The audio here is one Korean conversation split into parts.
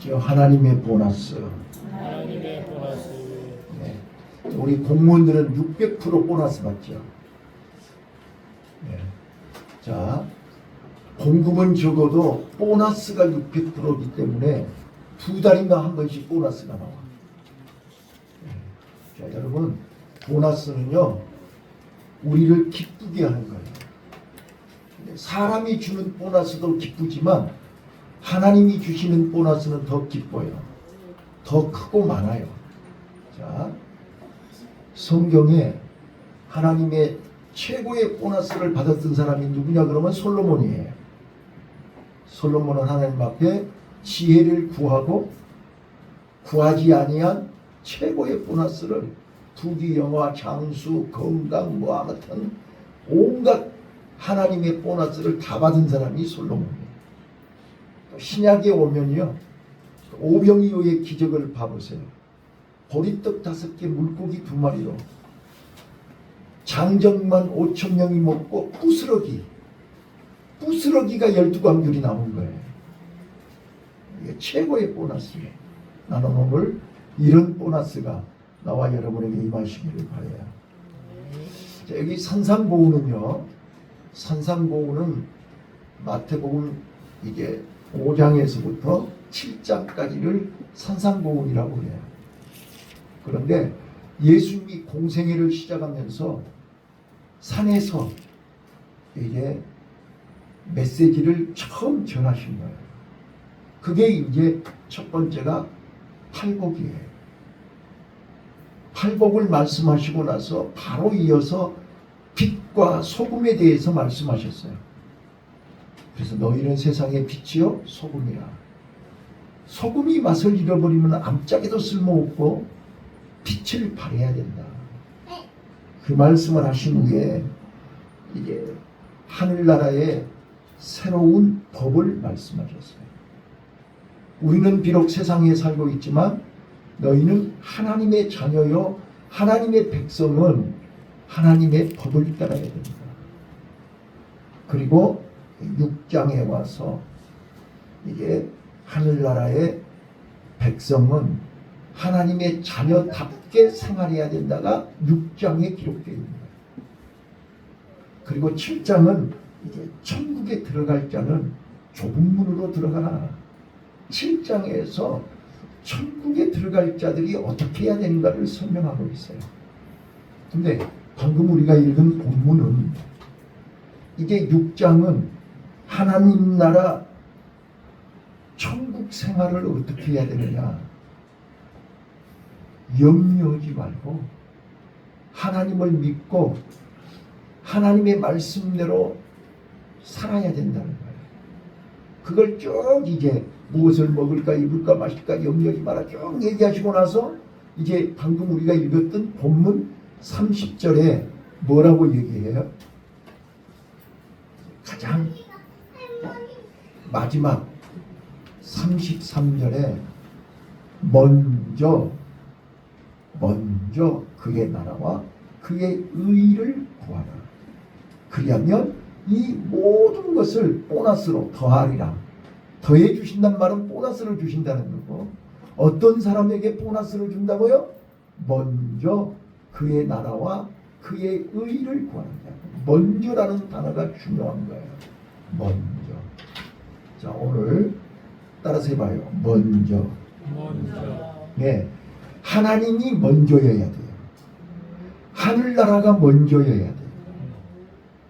하시죠. 하나님의 보너스. 하나님의 보너스. 네. 우리 공무원들은 600% 보너스 받죠. 네. 자, 봉급은 적어도 보너스가 600%이기 때문에 두 달인가 한 번씩 보너스가 나와. 네. 자, 여러분, 보너스는요, 우리를 기쁘게 하는 거예요. 사람이 주는 보너스도 기쁘지만 하나님이 주시는 보너스는 더 기뻐요. 더 크고 많아요. 자, 성경에 하나님의 최고의 보너스를 받았던 사람이 누구냐 그러면 솔로몬이에요. 솔로몬은 하나님 앞에 지혜를 구하고 구하지 아니한 최고의 보너스를 부귀 영화 장수 건강 뭐 아무튼 온갖 하나님의 보너스를 다 받은 사람이 솔로몬이에요. 신약에 오면요, 오병이어의 기적을 봐보세요. 보리떡 5개 물고기 2마리로 장정만 5,000명이 먹고 부스러기가 12광줄이 남은 거예요. 이게 최고의 보너스예요. 나는 오늘 이런 보너스가 나와 여러분에게 임하시기를 바라요. 자, 여기 산상보훈은요, 산상보훈은 마태복음 이게 5장에서부터 7장까지를 산상보훈이라고 해요. 그런데 예수님이 공생애를 시작하면서 산에서 이제 메시지를 처음 전하신 거예요. 그게 이제 첫 번째가 팔복이에요. 팔복을 말씀하시고 나서 바로 이어서 빛과 소금에 대해서 말씀하셨어요. 그래서 너희는 세상의 빛이요 소금이라. 소금이 맛을 잃어버리면 암짝에도 쓸모없고 빛을 발해야 된다. 그 말씀을 하신 후에 이제 하늘나라의 새로운 법을 말씀하셨어요. 우리는 비록 세상에 살고 있지만 너희는 하나님의 자녀요 하나님의 백성은 하나님의 법을 따라야 된다. 그리고 6장에 와서 이게 하늘나라의 백성은 하나님의 자녀답게 생활해야 된다가 6장에 기록되어 있는 거예요. 그리고 7장은 이제 천국에 들어갈 자는 좁은 문으로 들어가라. 7장에서 천국에 들어갈 자들이 어떻게 해야 되는가를 설명하고 있어요. 근데 방금 우리가 읽은 본문은 이게 6장은 하나님 나라 천국 생활을 어떻게 해야 되느냐 염려하지 말고 하나님을 믿고 하나님의 말씀대로 살아야 된다는 거예요. 그걸 쭉 이제 무엇을 먹을까 입을까 마실까 염려하지 마라 쭉 얘기하시고 나서 이제 방금 우리가 읽었던 본문 30절에 뭐라고 얘기해요? 가장 마지막 33절에 먼저 그의 나라와 그의 의를 구하라. 그리하면 이 모든 것을 보너스로 더하리라. 더해 주신다는 말은 보너스를 주신다는 거고, 어떤 사람에게 보너스를 준다고요? 먼저 그의 나라와 그의 의를 구한다. 먼저라는 단어가 중요한 거예요. 먼저. 자, 오늘 따라서 해봐요. 먼저. 네, 하나님이 먼저여야 돼요. 하늘나라가 먼저여야 돼요.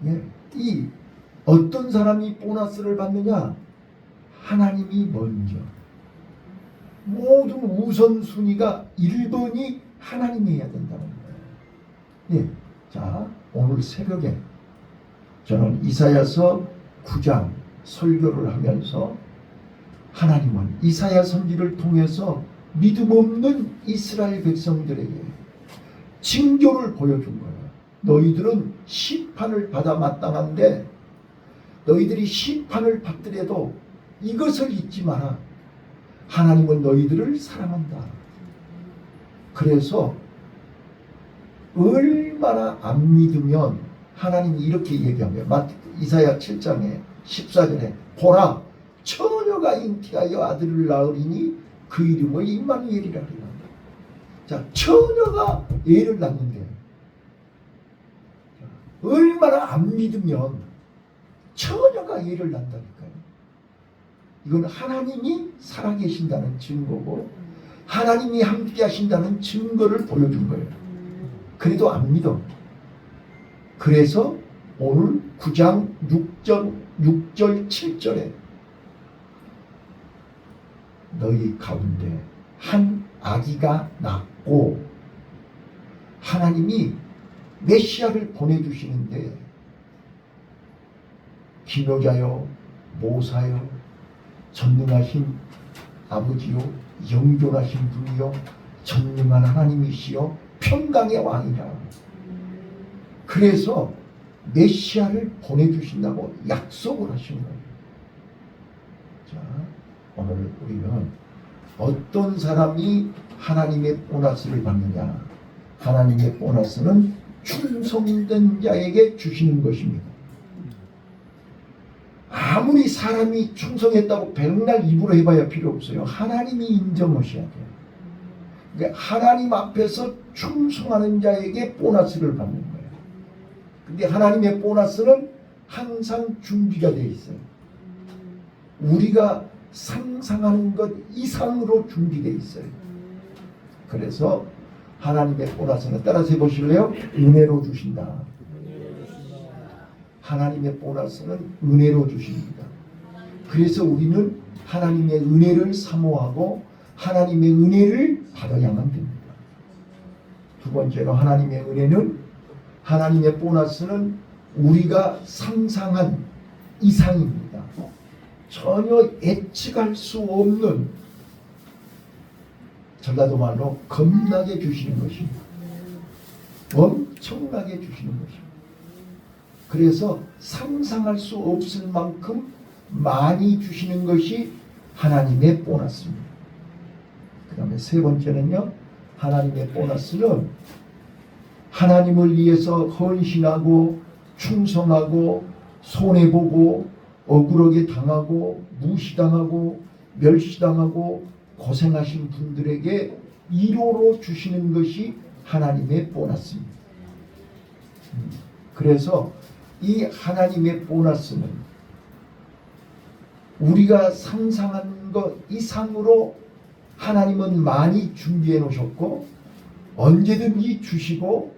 네, 이 어떤 사람이 보너스를 받느냐? 하나님이 먼저. 모든 우선순위가 1번이 하나님이어야 된다는 거예요. 네. 자, 오늘 새벽에 저는 이사야서 9장 설교를 하면서 하나님은 이사야 선지를 통해서 믿음 없는 이스라엘 백성들에게 징조를 보여준 거예요. 너희들은 심판을 받아 마땅한데 너희들이 심판을 받더라도 이것을 잊지 마라. 하나님은 너희들을 사랑한다. 그래서 얼마나 안 믿으면 하나님이 이렇게 얘기합니다. 이사야 7장에 14절에 보라 처녀가 잉태하여 아들을 낳으리니 그 이름을 임마누엘이라 그래요. 자, 처녀가 애를 낳는데 얼마나 안 믿으면 처녀가 애를 낳는다니까요. 이건 하나님이 살아계신다는 증거고 하나님이 함께 하신다는 증거를 보여준 거예요. 그래도 안 믿어. 그래서 오늘 9장 6절 7절에 너희 가운데 한 아기가 낳고 하나님이 메시아를 보내주시는데 기묘자요 모사요 전능하신 아버지요 영존하신 분이요 전능한 하나님이시요 평강의 왕이라. 그래서 메시아를 보내주신다고 약속을 하신 거예요. 자, 오늘 우리는 어떤 사람이 하나님의 보너스를 받느냐? 하나님의 보너스는 충성된 자에게 주시는 것입니다. 아무리 사람이 충성했다고 백날 입으로 해봐야 필요 없어요. 하나님이 인정하셔야 돼요. 그러니까 하나님 앞에서 충성하는 자에게 보너스를 받는 거예요. 근데 하나님의 보너스는 항상 준비가 되어 있어요. 우리가 상상하는 것 이상으로 준비되어 있어요. 그래서 하나님의 보너스는 따라서 해보실래요? 은혜로 주신다. 하나님의 보너스는 은혜로 주십니다. 그래서 우리는 하나님의 은혜를 사모하고 하나님의 은혜를 받아야만 됩니다. 두 번째로 하나님의 은혜는 하나님의 보너스는 우리가 상상한 이상입니다. 전혀 예측할 수 없는 전라도 말로 겁나게 주시는 것입니다. 엄청나게 주시는 것입니다. 그래서 상상할 수 없을 만큼 많이 주시는 것이 하나님의 보너스입니다. 그 다음에 세 번째는요, 하나님의 보너스는 하나님을 위해서 헌신하고 충성하고 손해보고 억울하게 당하고 무시당하고 멸시당하고 고생하신 분들에게 위로로 주시는 것이 하나님의 보너스입니다. 그래서 이 하나님의 보너스는 우리가 상상한 것 이상으로 하나님은 많이 준비해 놓으셨고 언제든지 주시고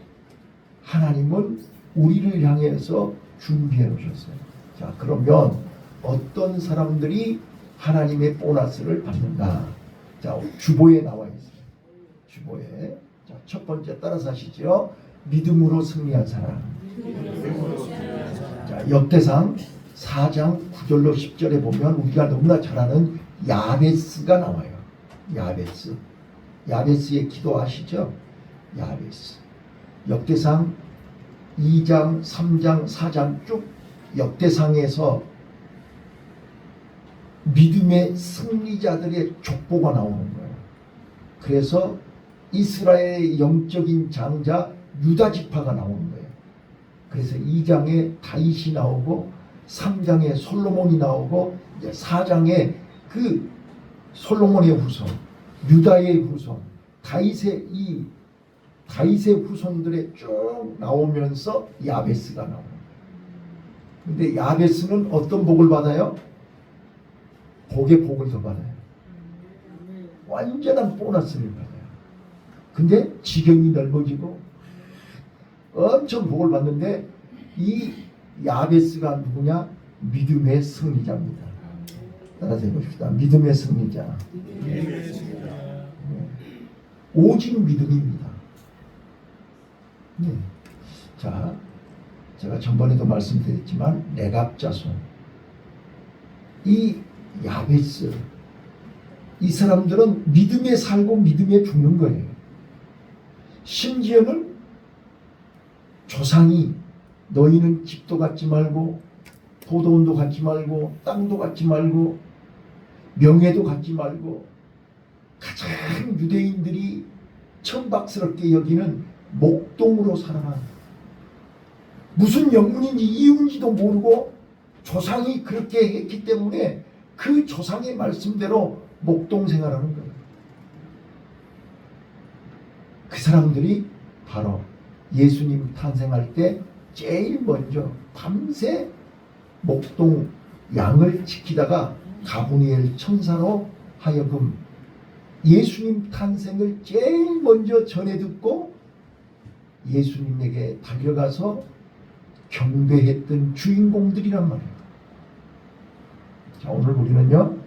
하나님은 우리를 향해서 준비해 놓으셨어요. 자, 그러면 어떤 사람들이 하나님의 보너스를 받는가? 자, 주보에 나와 있어요. 주보에. 자, 첫 번째 따라서 하시죠. 믿음으로 승리한 사람. 자, 역대상 4장 9절로 10절에 보면 우리가 너무나 잘 아는 야베스가 나와요. 야베스. 야베스의 기도 아시죠? 야베스. 역대상 2장, 3장, 4장 쭉 역대상에서 믿음의 승리자들의 족보가 나오는 거예요. 그래서 이스라엘의 영적인 장자 유다 지파가 나오는 거예요. 그래서 2장에 다윗이 나오고 3장에 솔로몬이 나오고 이제 4장에 그 솔로몬의 후손, 유다의 후손, 다윗의 후손들의 쭉 나오면서 야베스가 나오는 거예요. 근데 야베스는 어떤 복을 받아요? 복의 복을 더 받아요. 완전한 보너스를 받아요. 근데 지경이 넓어지고 엄청 복을 받는데 이 야베스가 누구냐? 믿음의 승리자입니다. 따라서 해봅시다. 믿음의 승리자. 네. 오직 믿음입니다. 네. 자, 제가 전번에도 말씀드렸지만 레갑자손, 이 야베스, 이 사람들은 믿음에 살고 믿음에 죽는 거예요. 심지어는 조상이 너희는 집도 갖지 말고 포도원도 갖지 말고 땅도 갖지 말고 명예도 갖지 말고 가장 유대인들이 천박스럽게 여기는 목동으로 살아라. 무슨 영문인지 이유인지도 모르고 조상이 그렇게 했기 때문에 그 조상의 말씀대로 목동 생활하는 거예요. 그 사람들이 바로 예수님 탄생할 때 제일 먼저 밤새 목동 양을 지키다가 가브리엘 천사로 하여금 예수님 탄생을 제일 먼저 전해 듣고 예수님에게 달려가서 경배했던 주인공들이란 말이에요. 자, 오늘 우리는요,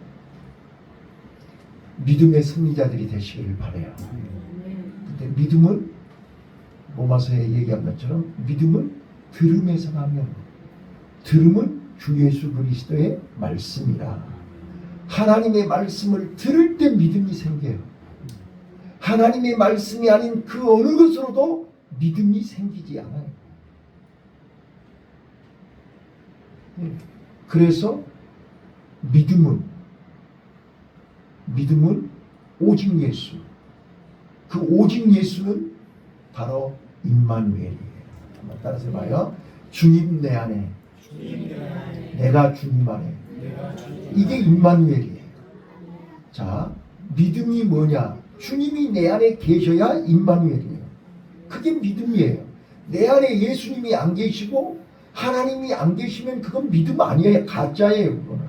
믿음의 승리자들이 되시기를 바라요. 근데 믿음은 로마서에 얘기한 것처럼 믿음은 들음에서 나며 들음은 주 예수 그리스도의 말씀이라. 하나님의 말씀을 들을 때 믿음이 생겨요. 하나님의 말씀이 아닌 그 어느 것으로도 믿음이 생기지 않아요. 그래서 믿음은 오직 예수. 그 오직 예수는 바로 임마누엘이에요. 한번 따라서 해봐요. 주님 내 안에, 내가 주님 안에. 이게 임마누엘이에요. 자, 믿음이 뭐냐? 주님이 내 안에 계셔야 임마누엘이에요. 그게 믿음이에요. 내 안에 예수님이 안 계시고 하나님이 안 계시면 그건 믿음 아니에요. 가짜예요. 그거는.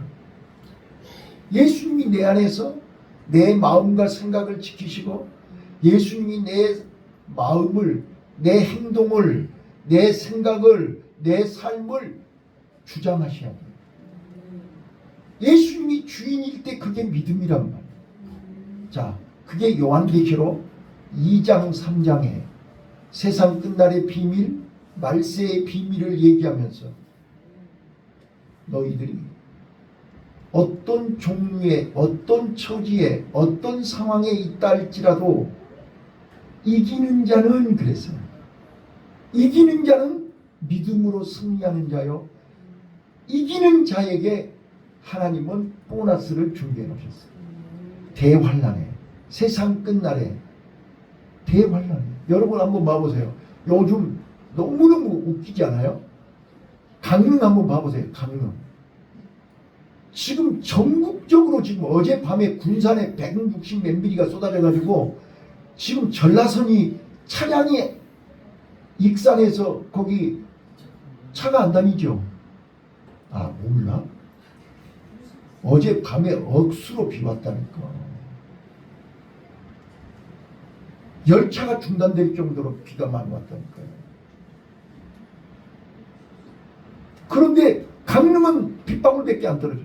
예수님이 내 안에서 내 마음과 생각을 지키시고 예수님이 내 마음을, 내 행동을, 내 생각을, 내 삶을 주장하셔야 돼요. 예수님이 주인일 때 그게 믿음이란 말이에요. 자, 그게 요한계시록 2장 3장에 세상 끝날의 비밀, 말세의 비밀을 얘기하면서 너희들이 어떤 종류의, 어떤 처지에, 어떤 상황에 있다 할지라도 이기는 자는, 그랬어요. 이기는 자는 믿음으로 승리하는 자요. 이기는 자에게 하나님은 보너스를 준비해 놓으셨어요. 대환란에, 세상 끝날에 대환란에. 여러분 한번 봐보세요. 요즘 너무너무 웃기지 않아요? 강릉 한번 봐보세요. 강릉. 지금 전국적으로 지금 어젯밤에 군산에 160 몇 미리가 쏟아져가지고 지금 전라선이 차량이 익산에서 거기 차가 안 다니죠. 아, 몰라? 어젯밤에 억수로 비 왔다니까. 열차가 중단될 정도로 비가 많이 왔다니까요. 그런데 강릉은 빗방울밖에 안 떨어져.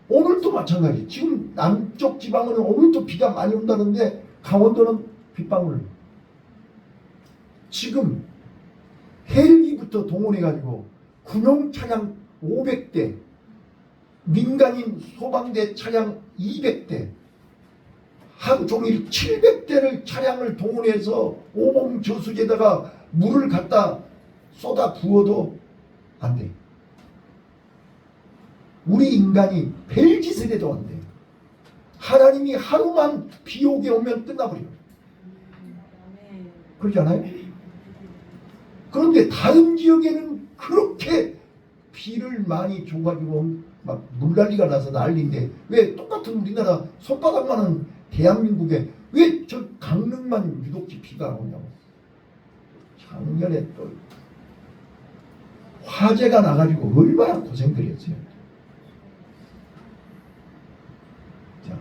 오늘도 마찬가지. 지금 남쪽 지방은 오늘도 비가 많이 온다는데 강원도는 빗방울. 지금 헬기부터 동원해가지고 군용 차량 500대, 민간인 소방대 차량 200대, 하루 종일 700대를 차량을 동원해서 오봉 저수지에다가 물을 갖다 쏟아 부어도 안 돼. 우리 인간이 별짓을 해도 안 돼. 하나님이 하루만 비 오게 오면 끝나버려요. 그러지 않아요? 그런데 다른 지역에는 그렇게 비를 많이 줘가지고 막 물난리가 나서 난리인데 왜 똑같은 우리나라 손바닥만한 대한민국에 왜 저 강릉만 유독지 비가 오냐고. 작년에 또 화재가 나가지고 얼마나 고생들 했어요. 자,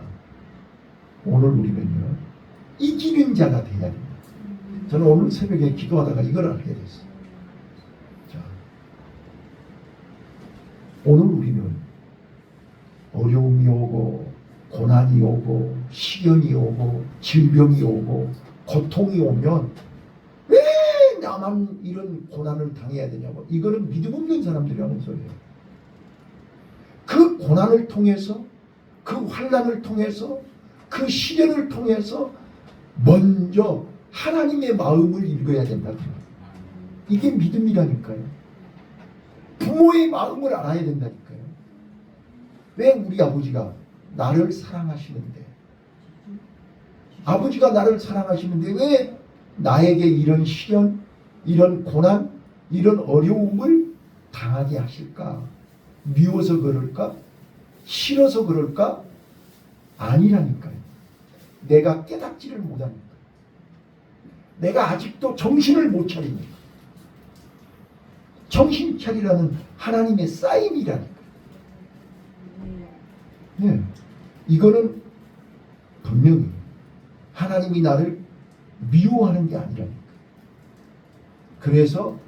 오늘 우리는요, 이기는 자가 돼야 됩니다. 저는 오늘 새벽에 기도하다가 이걸 알게 됐어요. 자, 오늘 우리는 어려움이 오고 고난이 오고 시련이 오고 질병이 오고 고통이 오면 왜 나만 이런 고난을 당해야 되냐고. 이거는 믿음 없는 사람들이 하는 소리예요. 그 고난을 통해서, 그 환난을 통해서, 그 시련을 통해서 먼저 하나님의 마음을 읽어야 된다. 이게 믿음이라니까요. 부모의 마음을 알아야 된다니까요. 왜 우리 아버지가 나를 사랑하시는데, 아버지가 나를 사랑하시는데 왜 나에게 이런 시련, 이런 고난, 이런 어려움을 당하게 하실까? 미워서 그럴까? 싫어서 그럴까? 아니라니까요. 내가 깨닫지를 못하니까. 내가 아직도 정신을 못 차리니까. 정신 차리라는 하나님의 사인이라니까요. 네. 이거는 분명히 하나님이 나를 미워하는 게 아니라니까. 그래서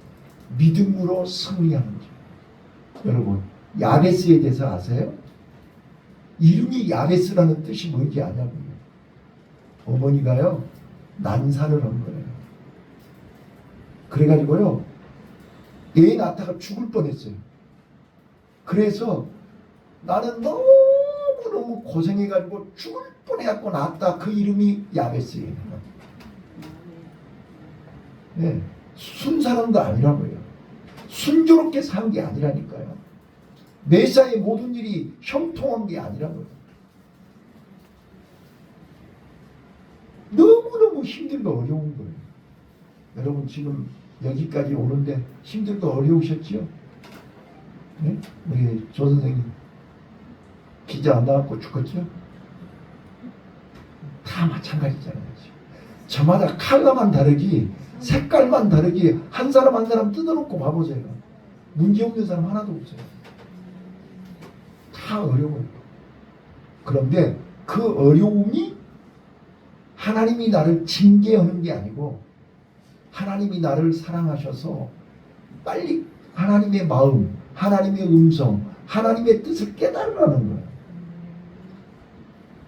믿음으로 승리하는 자. 여러분, 야베스에 대해서 아세요? 이름이 야베스라는 뜻이 뭔지 아냐고요. 어머니가요, 난산을 한 거예요. 그래가지고요, 애 낳다가 죽을 뻔했어요. 그래서 나는 너무너무 고생해가지고 죽을 뻔해갖고 낳았다. 그 이름이 야베스예요. 네, 순사람도 아니라고요. 순조롭게 산 게 아니라니까요. 매사의 모든 일이 형통한 게 아니라고요. 너무너무 힘들고 어려운 거예요. 여러분 지금 여기까지 오는데 힘들고 어려우셨지요? 네? 우리 조 선생님 기자 안 나왔고 죽었죠? 다 마찬가지잖아요. 저마다 컬러만 다르기, 색깔만 다르기, 한 사람 한 사람 뜯어놓고 봐보세요. 문제없는 사람 하나도 없어요. 다 어려워요. 그런데 그 어려움이 하나님이 나를 징계하는 게 아니고 하나님이 나를 사랑하셔서 빨리 하나님의 마음, 하나님의 음성, 하나님의 뜻을 깨달으라는 거예요.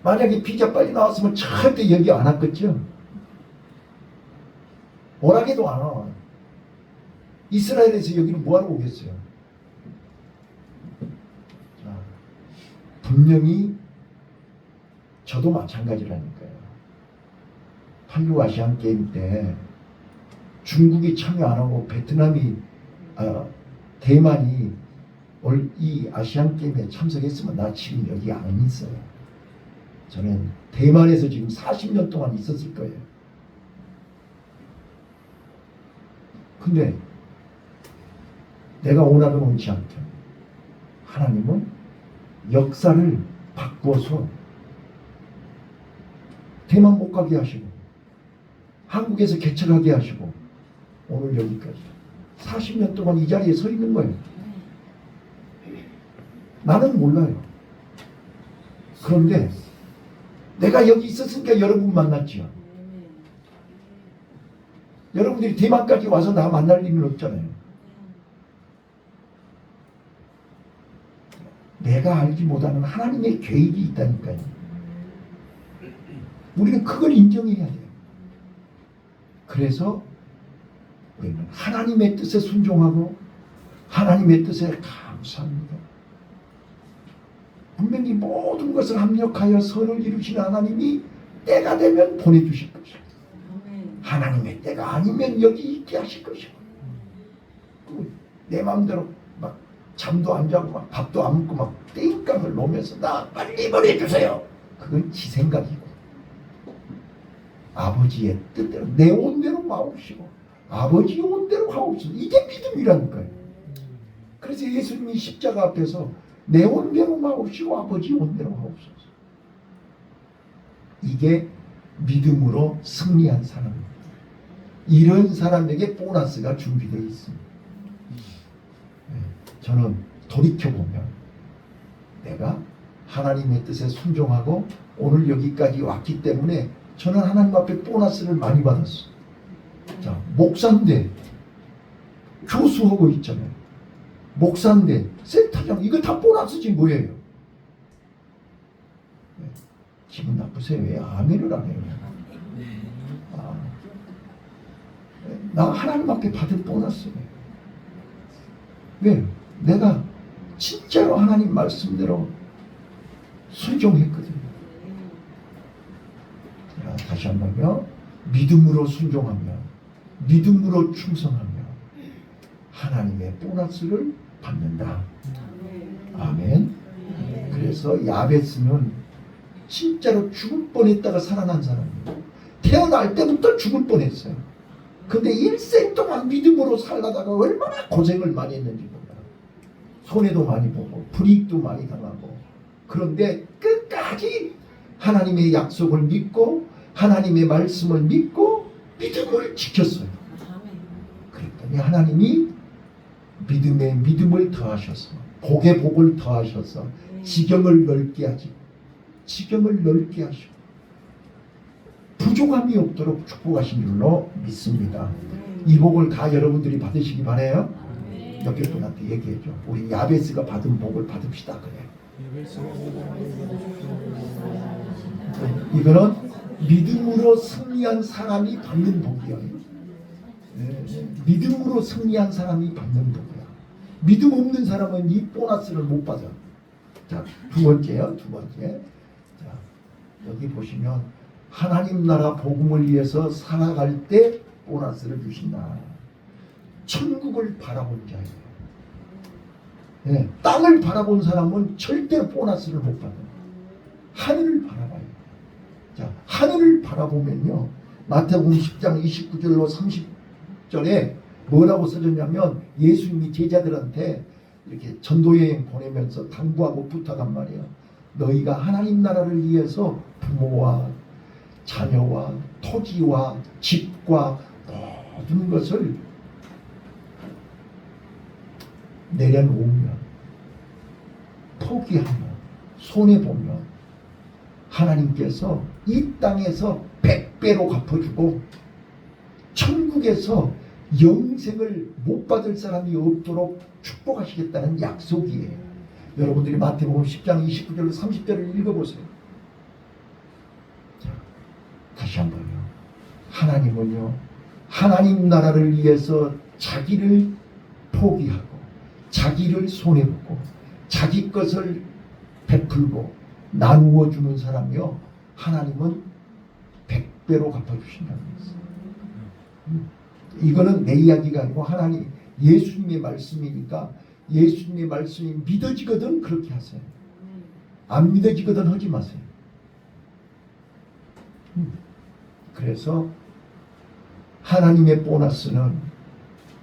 만약에 비자 빨리 나왔으면 절대 여기 안 왔겠죠? 오라게도 안 와. 이스라엘에서 여기는 뭐하러 오겠어요? 자, 분명히 저도 마찬가지라니까요. 86 아시안게임 때 중국이 참여 안 하고 베트남이 대만이 이 아시안게임에 참석했으면 나 지금 여기 안 있어요. 저는 대만에서 지금 40년 동안 있었을 거예요. 근데 내가 원하든 원치 않든 하나님은 역사를 바꾸어서 대만 못 가게 하시고 한국에서 개척하게 하시고 오늘 여기까지 40년 동안 이 자리에 서 있는 거예요. 나는 몰라요. 그런데 내가 여기 있었으니까 여러분 만났지요. 여러분들이 대만까지 와서 나 만날 일은 없잖아요. 내가 알지 못하는 하나님의 계획이 있다니까요. 우리는 그걸 인정해야 돼요. 그래서 우리는 하나님의 뜻에 순종하고 하나님의 뜻에 감사합니다. 분명히 모든 것을 합력하여 선을 이루신 하나님이 때가 되면 보내주실 것이고 하나님의 때가 아니면 여기 있게 하실 것이고 내 마음대로 막 잠도 안 자고 막 밥도 안 먹고 막 땡깡을 놓으면서 나 빨리 보내주세요. 그건 지 생각이고 아버지의 뜻대로 내 온대로 마옵시고 아버지의 온대로 하옵소서. 이게 믿음이라니까요. 그래서 예수님이 십자가 앞에서 내 온대로 마옵시고 아버지의 온대로 하옵소서. 이게 믿음으로 승리한 사람입니다. 이런 사람에게 보너스가 준비되어 있습니다. 저는 돌이켜보면 내가 하나님의 뜻에 순종하고 오늘 여기까지 왔기 때문에 저는 하나님 앞에 보너스를 많이 받았어요. 자, 목사인데 교수하고 있잖아요. 목사인데 센터장, 이거 다 보너스지 뭐예요? 기분 나쁘세요? 왜 아멘을 안 해요? 나 하나님 앞에 받은 보너스예요. 왜? 내가 진짜로 하나님 말씀대로 순종했거든요. 자, 다시 한번요. 믿음으로 순종하며 믿음으로 충성하며 하나님의 보너스를 받는다. 아멘. 그래서 야베스는 진짜로 죽을 뻔했다가 살아난 사람이에요. 태어날 때부터 죽을 뻔했어요. 근데 일생 동안 믿음으로 살다가 얼마나 고생을 많이 했는지 몰라요. 손해도 많이 보고 불이익도 많이 당하고, 그런데 끝까지 하나님의 약속을 믿고 하나님의 말씀을 믿고 믿음을 지켰어요. 그랬더니 하나님이 믿음에 믿음을 더하셔서 복에 복을 더하셔서 지경을 넓게 하지, 지경을 넓게 하시고 부족함이 없도록 축복하신 줄로 믿습니다. 이 복을 다 여러분들이 받으시기 바라요. 옆에 분한테 얘기해줘. 우리 야베스가 받은 복을 받읍시다. 그래. 이거는 믿음으로 승리한 사람이 받는 복이에요. 믿음으로 승리한 사람이 받는 복이야. 믿음 없는 사람은 이 보너스를 못 받아. 자, 두 번째요. 두 번째. 자, 여기 보시면 하나님 나라 복음을 위해서 살아갈 때 보너스를 주신다. 천국을 바라본 자예요. 네, 땅을 바라본 사람은 절대 보너스를 못 받아요. 하늘을 바라봐요. 자, 하늘을 바라보면요, 마태복음 10장 29절로 30절에 뭐라고 써졌냐면 예수님이 제자들한테 이렇게 전도여행 보내면서 당부하고 부탁한 말이에요. 너희가 하나님 나라를 위해서 부모와 자녀와 토지와 집과 모든 것을 내려놓으면, 포기하면, 손해보면 하나님께서 이 땅에서 100배로 갚아주고 천국에서 영생을 못 받을 사람이 없도록 축복하시겠다는 약속이에요. 여러분들이 마태복음 10장 29절로 30절을 읽어보세요. 자, 다시 한번요. 하나님은요, 하나님 나라를 위해서 자기를 포기하고 자기를 손해보고 자기 것을 베풀고 나누어 주는 사람이요, 하나님은 100배로 갚아주신다는 거예요. 이거는 내 이야기가 아니고 하나님, 예수님의 말씀이니까 예수님의 말씀이 믿어지거든 그렇게 하세요. 안 믿어지거든 하지 마세요. 그래서 하나님의 보너스는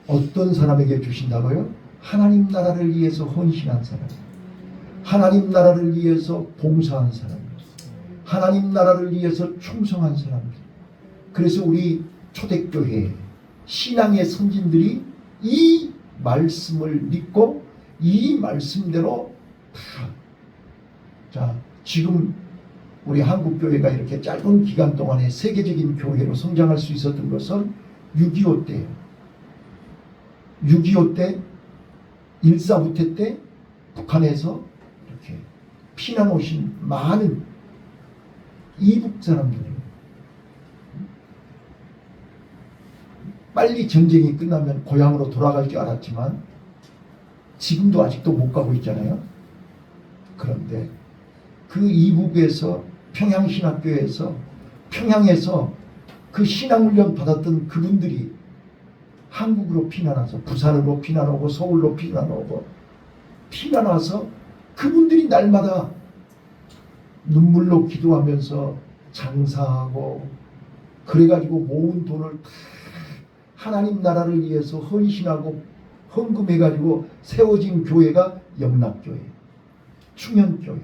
어떤 사람에게 주신다고요? 하나님 나라를 위해서 헌신한 사람, 하나님 나라를 위해서 봉사한 사람, 하나님 나라를 위해서 충성한 사람들. 그래서 우리 초대교회 신앙의 선진들이 이 말씀을 믿고 이 말씀대로 다, 자, 지금 우리 한국교회가 이렇게 짧은 기간 동안에 세계적인 교회로 성장할 수 있었던 것은 6.25 때예요. 6.25 때, 일사후퇴 때 북한에서 이렇게 피난 오신 많은 이북 사람들이에요. 빨리 전쟁이 끝나면 고향으로 돌아갈 줄 알았지만 지금도 아직도 못 가고 있잖아요. 그런데 그 이북에서 평양신학교에서 평양에서 그 신앙훈련 받았던 그분들이 한국으로 피난와서 부산으로 피난오고 서울로 피난오고 피난와서 그분들이 날마다 눈물로 기도하면서 장사하고 그래가지고 모은 돈을 다 하나님 나라를 위해서 헌신하고 헌금해가지고 세워진 교회가 영락교회, 충현교회.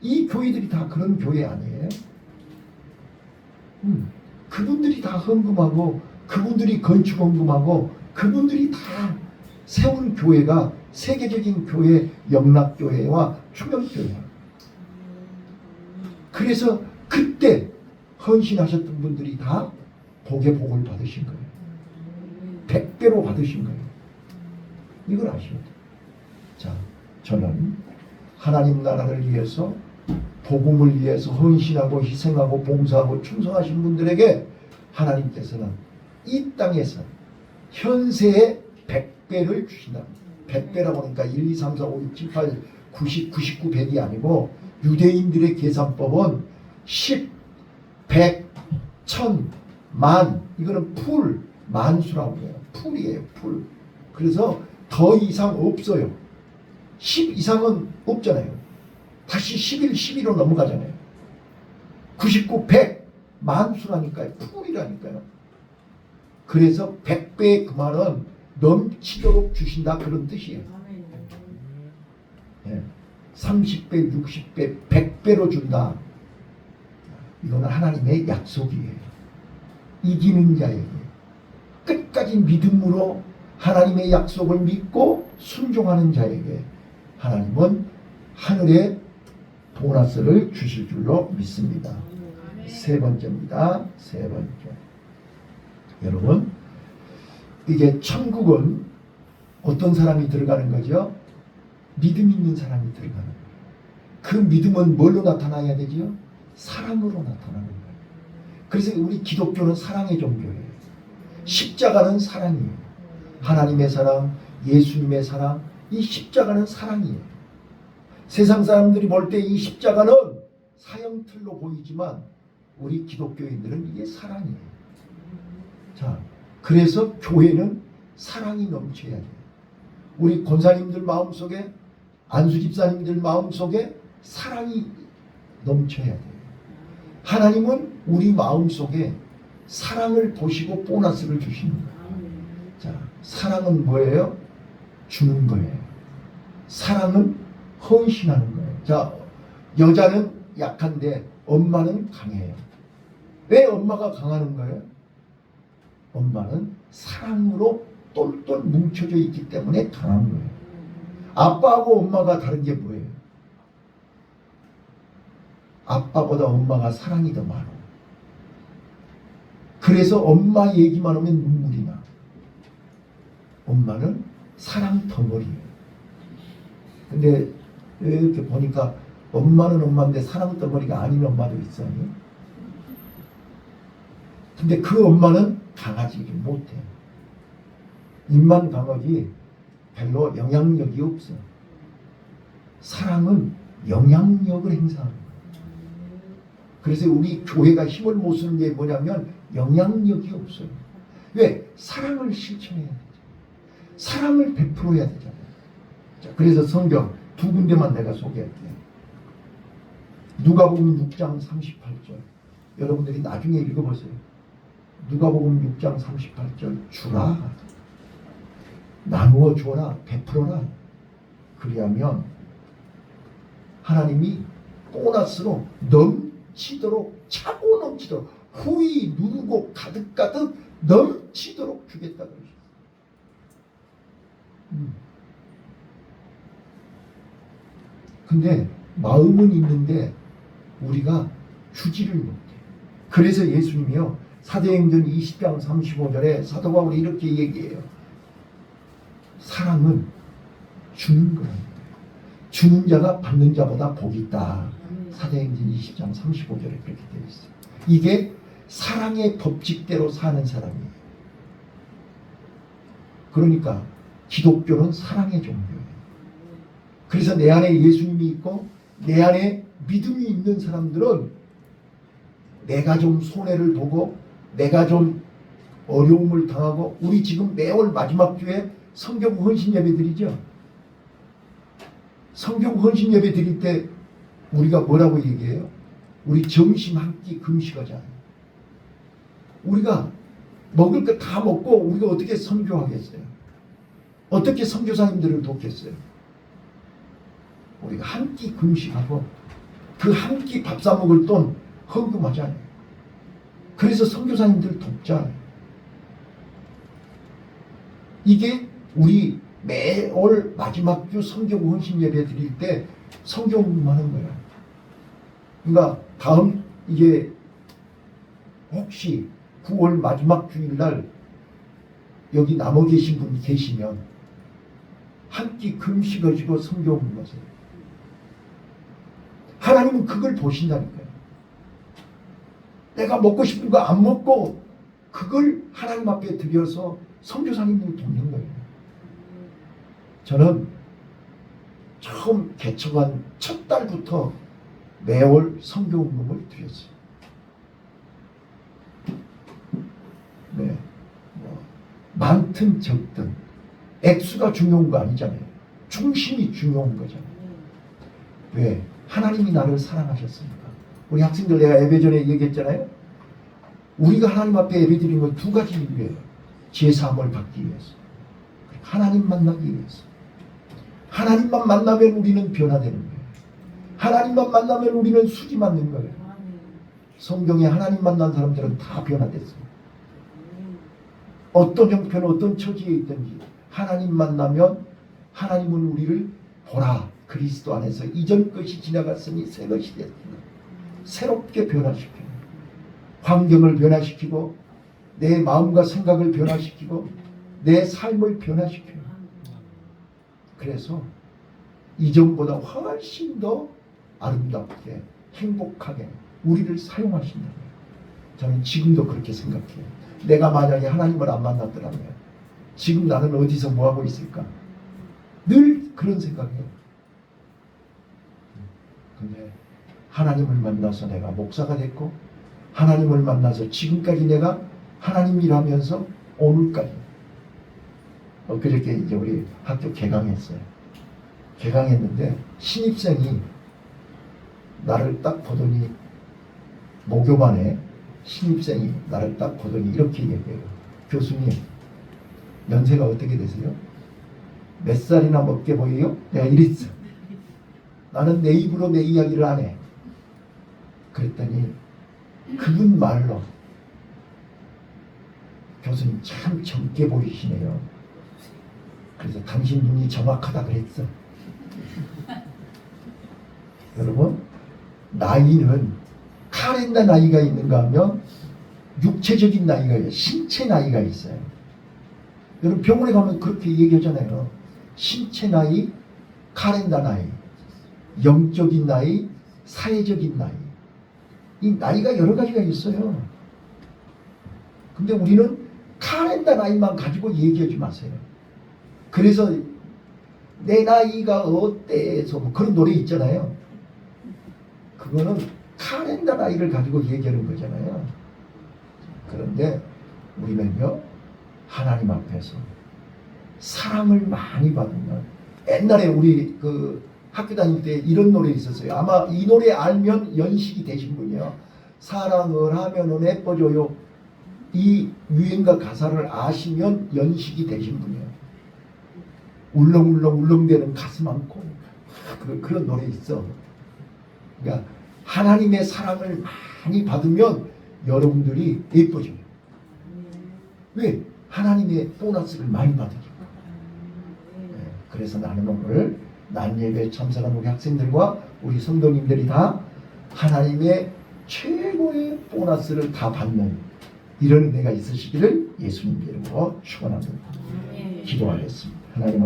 이 교회들이 다 그런 교회 아니에요? 그분들이 다 헌금하고 그분들이 건축 헌금하고 그분들이 다 세운 교회가 세계적인 교회, 영락교회와 충현교회예요. 그래서 그때 헌신하셨던 분들이 다 복의 복을 받으신 거예요. 100배로 받으신 거예요. 이걸 아셔야 돼요. 자, 저는 하나님 나라를 위해서 복음을 위해서 헌신하고 희생하고 봉사하고 충성하신 분들에게 하나님께서는 이 땅에서 현세의 100배를 주신다. 100배라고 하니까 1, 2, 3, 4, 5, 6, 7, 8, 90, 99, 100이 아니고 유대인들의 계산법은 10, 100, 1000, 만, 이거는 풀, 만수라고 해요. 풀이에요, 풀. 그래서 더 이상 없어요. 10 이상은 없잖아요. 다시 11, 12로 넘어가잖아요. 99, 100, 만수라니까요. 풀이라니까요. 그래서 100배의 그 말은 넘치도록 주신다 그런 뜻이에요. 30배, 60배, 100배로 준다. 이거는 하나님의 약속이에요. 이기는 자에게 끝까지 믿음으로 하나님의 약속을 믿고 순종하는 자에게 하나님은 하늘의 보너스를 주실 줄로 믿습니다. 세 번째입니다. 세 번째. 여러분, 이게 천국은 어떤 사람이 들어가는 거죠? 믿음 있는 사람이 들어가는 거예요. 그 믿음은 뭘로 나타나야 되죠? 사랑으로 나타나는 거예요. 그래서 우리 기독교는 사랑의 종교예요. 십자가는 사랑이에요. 하나님의 사랑, 예수님의 사랑, 이 십자가는 사랑이에요. 세상 사람들이 볼 때 이 십자가는 사형틀로 보이지만 우리 기독교인들은 이게 사랑이에요. 자, 그래서 교회는 사랑이 넘쳐야 돼요. 우리 권사님들 마음속에, 안수집사님들 마음속에 사랑이 넘쳐야 돼요. 하나님은 우리 마음속에 사랑을 보시고 보너스를 주시는 거예요. 자, 사랑은 뭐예요? 주는 거예요. 사랑은 헌신하는 거예요. 자, 여자는 약한데 엄마는 강해요. 왜 엄마가 강하는 거예요? 엄마는 사랑으로 똘똘 뭉쳐져 있기 때문에 강한 거예요. 아빠하고 엄마가 다른 게 뭐예요? 아빠보다 엄마가 사랑이 더 많아. 그래서 엄마 얘기만 하면 눈물이 나. 엄마는 사랑 덩어리예요. 근데 이렇게 보니까 엄마는 엄마인데 사랑 덩어리가 아닌 엄마도 있어요. 근데 그 엄마는 강하지를 못해. 입만 강하지 별로 영향력이 없어. 사랑은 영향력을 행사하는 거예요. 그래서 우리 교회가 힘을 못 쓰는 게 뭐냐면 영향력이 없어요. 왜? 사랑을 실천해야 되죠. 사랑을 베풀어야 되잖아요. 자, 그래서 성경 두 군데만 내가 소개할게요. 누가복음 6장 38절. 여러분들이 나중에 읽어보세요. 누가복음 6장 38절. 주라. 나누어 주어라. 베풀어라. 그리하면 하나님이 보너스로 넘치도록, 차고 넘치도록, 후이 누르고 가득가득 넘치도록 주겠다 그러셨어요. 근데 마음은 있는데 우리가 주지를 못해. 그래서 예수님이요, 사도행전 20장 35절에 사도 바울이 이렇게 얘기해요. 사랑은 주는 거예요. 주는 자가 받는 자보다 복이 있다. 사도행전 20장 35절에 그렇게 되어 있어요. 이게 사랑의 법칙대로 사는 사람이에요. 그러니까 기독교는 사랑의 종교예요. 그래서 내 안에 예수님이 있고 내 안에 믿음이 있는 사람들은 내가 좀 손해를 보고 내가 좀 어려움을 당하고, 우리 지금 매월 마지막 주에 성경 헌신 예배 드리죠. 성경 헌신 예배 드릴 때 우리가 뭐라고 얘기해요? 우리 점심 한 끼 금식하잖아요. 우리가 먹을 거 다 먹고 우리가 어떻게 선교하겠어요? 어떻게 선교사님들을 돕겠어요? 우리가 한 끼 금식하고 그 한 끼 밥 사 먹을 돈 헌금하잖아요. 그래서 선교사님들 돕잖아요. 이게 우리 매월 마지막 주 성경 헌신 예배 드릴 때 성경하는 거야. 그러니까 다음 이게 혹시 9월 마지막 주일날 여기 남아 계신 분이 계시면 한 끼 금식하시고 성경 공부하세요. 하나님은 그걸 보신다니까요. 내가 먹고 싶은 거 안 먹고 그걸 하나님 앞에 드려서 선교사님을 돕는 거예요. 저는 처음 개척한 첫 달부터 매월 선교운동을 드렸어요. 네, 많든 적든 액수가 중요한 거 아니잖아요. 중심이 중요한 거잖아요. 왜? 하나님이 나를 사랑하셨으니까. 우리 학생들 내가 예배 전에 얘기했잖아요. 우리가 하나님 앞에 예배 드리는 건 두 가지 이유예요. 제사함을 받기 위해서, 하나님 만나기 위해서. 하나님만 만나면 우리는 변화되는 거예요. 하나님만 만나면 우리는 수지 맞는 거예요. 성경에 하나님 만난 사람들은 다 변화됐어요. 어떤 형편, 어떤 처지에 있든지 하나님 만나면 하나님은 우리를 보라, 그리스도 안에서 이전 것이 지나갔으니 새 것이 됐다. 새롭게 변화시키고 환경을 변화시키고 내 마음과 생각을 변화시키고 내 삶을 변화시켜요. 그래서 이전보다 훨씬 더 아름답게 행복하게 우리를 사용하신다고요. 저는 지금도 그렇게 생각해요. 내가 만약에 하나님을 안 만났더라면 지금 나는 어디서 뭐하고 있을까? 늘 그런 생각이에요. 근데 하나님을 만나서 내가 목사가 됐고 하나님을 만나서 지금까지 내가 하나님 일하면서 오늘까지 그저께 이제 우리 학교 개강했어요. 개강했는데 신입생이 나를 딱 보더니 모교반에 신입생이 나를 딱 보더니 이렇게 얘기해요. 교수님, 연세가 어떻게 되세요? 몇 살이나 먹게 보여요? 내가 이랬어. 나는 내 입으로 내 이야기를 안 해. 그랬더니 그분 말로 교수님 참 젊게 보이시네요. 그래서 당신 눈이 정확하다 그랬어. 여러분, 나이는 카렌다 나이가 있는가 하면 육체적인 나이가 있어요. 신체 나이가 있어요. 여러분 병원에 가면 그렇게 얘기하잖아요. 신체 나이, 카렌다 나이, 영적인 나이, 사회적인 나이. 이 나이가 여러 가지가 있어요. 근데 우리는 카렌다 나이만 가지고 얘기하지 마세요. 그래서 내 나이가 어때서 뭐 그런 노래 있잖아요. 그거는 카렌다 나이를 가지고 얘기하는 거잖아요. 그런데 우리는요, 하나님 앞에서 사랑을 많이 받으면, 옛날에 우리 그 학교 다닐 때 이런 노래 있었어요. 아마 이 노래 알면 연식이 되신 분이요. 사랑을 하면은 예뻐져요. 이 유행가 가사를 아시면 연식이 되신 분이에요. 울렁울렁 울렁대는 가슴 안고 그런 노래 있어. 그러니까 하나님의 사랑을 많이 받으면 여러분들이 예뻐져요. 왜? 하나님의 보너스를 많이 받으니까. 그래서 나는 오늘 난예배 참석한 우리 학생들과 우리 성도님들이 다 하나님의 최고의 보너스를 다 받는 이런 은혜가 있으시기를 예수님 이름으로 축원합니다. 기도하겠습니다. 하나님